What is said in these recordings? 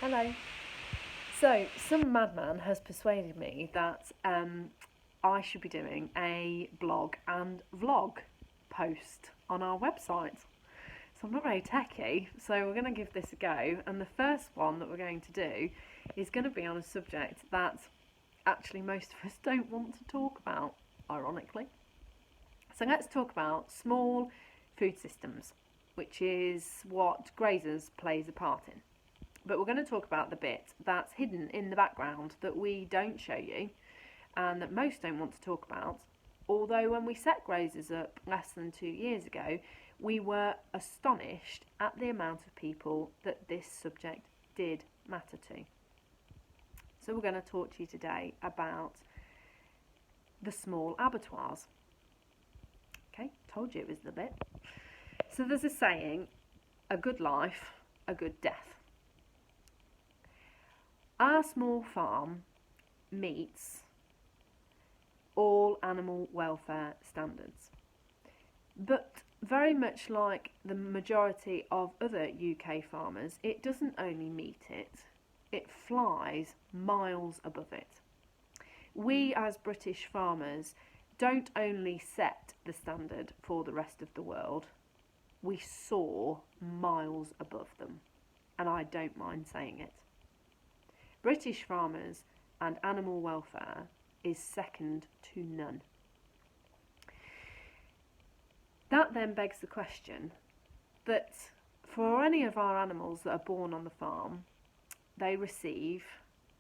Hello. So, some madman has persuaded me that I should be doing a blog and vlog post on our website. So, I'm not very techy, so we're going to give this a go. And the first one that we're going to do is going to be on a subject that actually most of us don't want to talk about, ironically. So, let's talk about small food systems, which is what grazers plays a part in. But we're going to talk about the bit that's hidden in the background that we don't show you and that most don't want to talk about. Although, when we set grazers up less than 2 years ago, we were astonished at the amount of people that this subject did matter to. So, we're going to talk to you today about the small abattoirs. Okay, told you it was the bit. So, there's a saying, a good life, a good death. Our small farm meets all animal welfare standards, but very much like the majority of other UK farmers, it doesn't only meet it, it flies miles above it. We as British farmers don't only set the standard for the rest of the world, we soar miles above them, and I don't mind saying it. British farmers and animal welfare is second to none. That then begs the question that for any of our animals that are born on the farm, they receive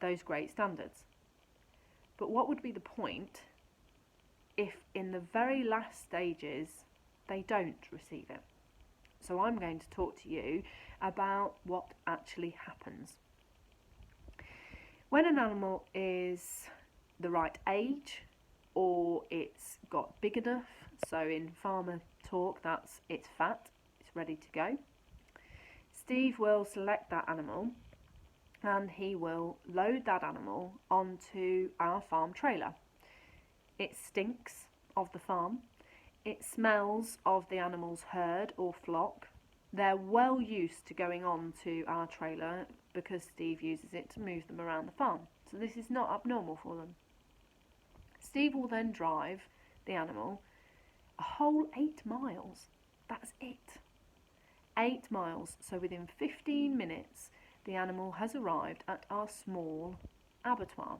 those great standards. But what would be the point if in the very last stages they don't receive it? So I'm going to talk to you about what actually happens. When an animal is the right age or it's got big enough, so in farmer talk that's it's fat, it's ready to go, Steve will select that animal and he will load that animal onto our farm trailer. It stinks of the farm, it smells of the animal's herd or flock. They're well used to going on to our trailer because Steve uses it to move them around the farm. So this is not abnormal for them. Steve will then drive the animal a whole 8 miles. That's it. 8 miles. So within 15 minutes, the animal has arrived at our small abattoir.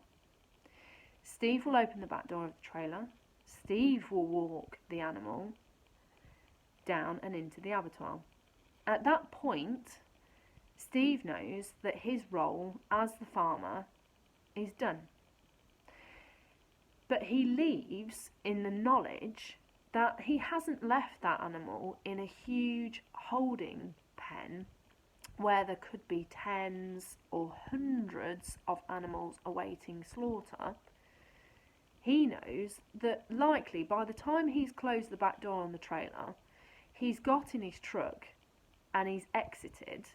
Steve will open the back door of the trailer. Steve will walk the animal down and into the abattoir. At that point, Steve knows that his role as the farmer is done. But he leaves in the knowledge that he hasn't left that animal in a huge holding pen where there could be tens or hundreds of animals awaiting slaughter. He knows that likely by the time he's closed the back door on the trailer, he's got in his truck and he's exited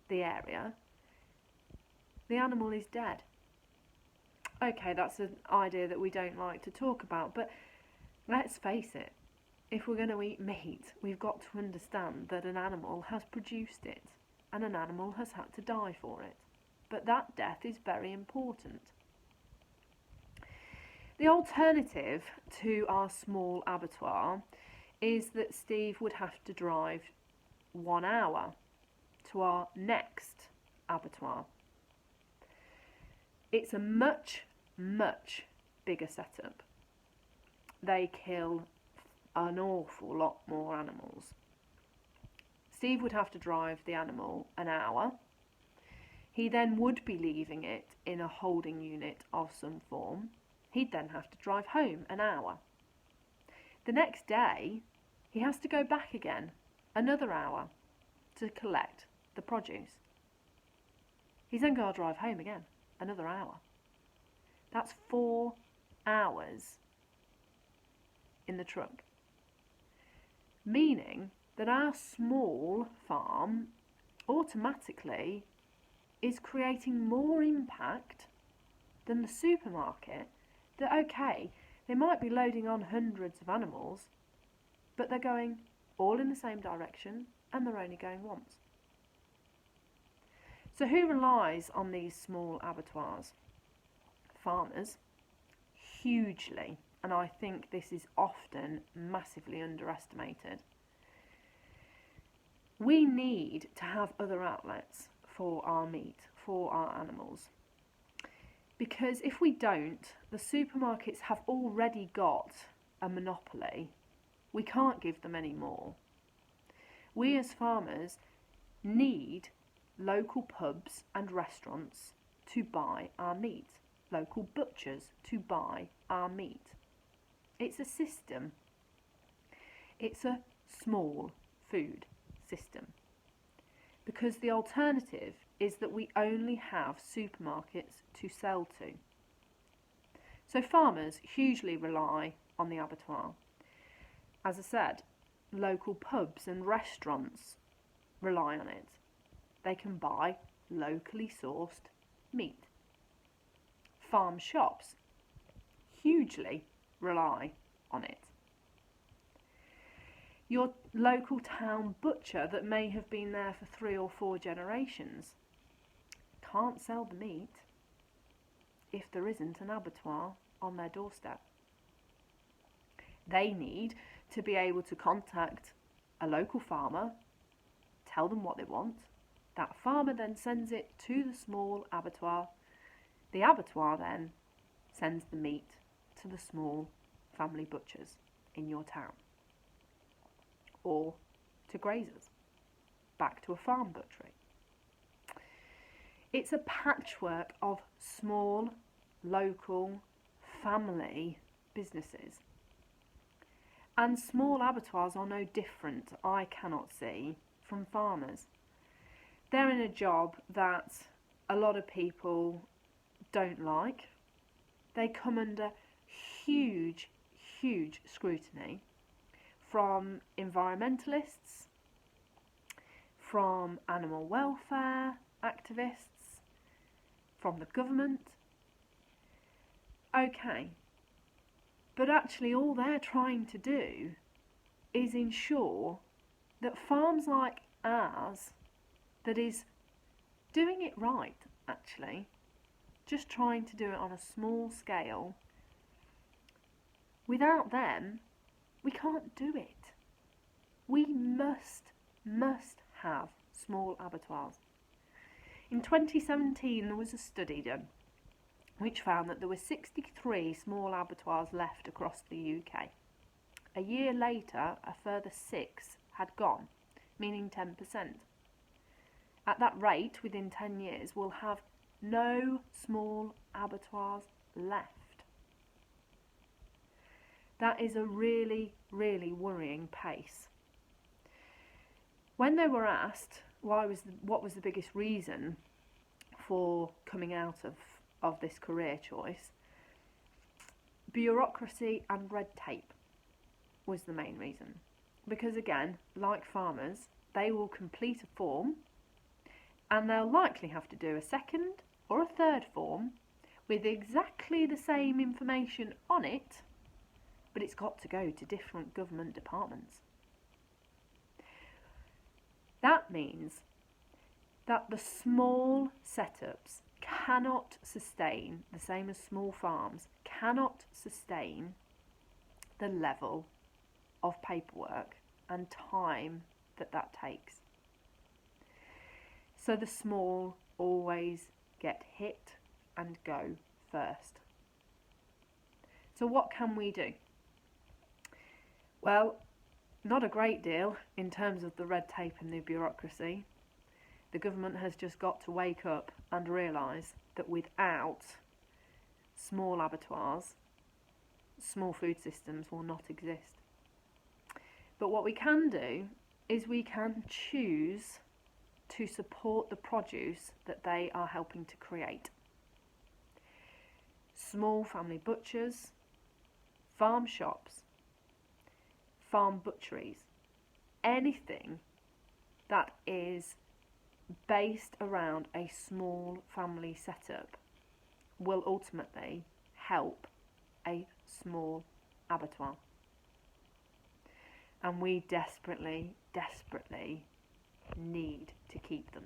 the area, the animal is dead. Okay, that's an idea that we don't like to talk about, but let's face it, if we're going to eat meat, we've got to understand that an animal has produced it and an animal has had to die for it. But that death is very important. The alternative to our small abattoir is that Steve would have to drive 1 hour to our next abattoir. It's a much, much bigger setup. They kill an awful lot more animals. Steve would have to drive the animal an hour. He then would be leaving it in a holding unit of some form. He'd then have to drive home an hour. The next day, he has to go back again, another hour, to collect the produce. He's then got to drive home again, another hour. That's 4 hours in the truck. Meaning that our small farm automatically is creating more impact than the supermarket that, okay, they might be loading on hundreds of animals, but they're going all in the same direction and they're only going once. So who relies on these small abattoirs? Farmers, hugely, and I think this is often massively underestimated. We need to have other outlets for our meat, for our animals. Because if we don't, the supermarkets have already got a monopoly. We can't give them any more. We as farmers need local pubs and restaurants to buy our meat, local butchers to buy our meat. It's a system. It's a small food system. Because the alternative is that we only have supermarkets to sell to. So farmers hugely rely on the abattoir. As I said, local pubs and restaurants rely on it. They can buy locally sourced meat. Farm shops hugely rely on it. Your local town butcher that may have been there for 3 or 4 generations can't sell the meat if there isn't an abattoir on their doorstep. They need to be able to contact a local farmer, tell them what they want. That farmer then sends it to the small abattoir. The abattoir then sends the meat to the small family butchers in your town, or to grazers, back to a farm butchery. It's a patchwork of small, local, family businesses. And small abattoirs are no different, I cannot see, from farmers. They're in a job that a lot of people don't like. They come under huge, huge scrutiny from environmentalists, from animal welfare activists, from the government. Okay, but actually all they're trying to do is ensure that farms like ours, that is doing it right actually, just trying to do it on a small scale, without them we can't do it. We must have small abattoirs. In 2017 there was a study done which found that there were 63 small abattoirs left across the UK. A year later, a further 6 had gone, meaning 10%. At that rate, within 10 years, we'll have no small abattoirs left. That is a really, really worrying pace. When they were asked what was the biggest reason for coming out of this career choice, bureaucracy and red tape was the main reason. Because again, like farmers, they will complete a form and they'll likely have to do a second or a third form with exactly the same information on it, but it's got to go to different government departments. That means that the small setups cannot sustain, the same as small farms, cannot sustain the level of paperwork and time that takes. So the small always get hit and go first. So what can we do? Well, not a great deal in terms of the red tape and the bureaucracy. The government has just got to wake up and realise that without small abattoirs, small food systems will not exist. But what we can do is we can choose to support the produce that they are helping to create. Small family butchers, farm shops, farm butcheries, anything that is based around a small family setup will ultimately help a small abattoir. And we desperately, desperately need to keep them.